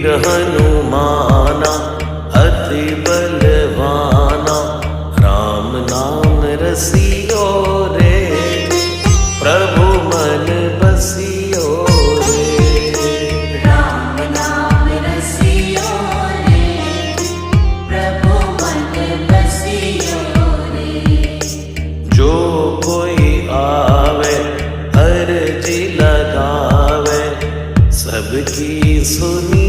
वीर हनुमाना अति बलवाना, राम नाम रसियो रे, प्रभु मन बसियो रे। राम नाम रसियो रे, प्रभु मन बसियो रे। जो कोई आवे अर्जी लगावे, सबकी सुनी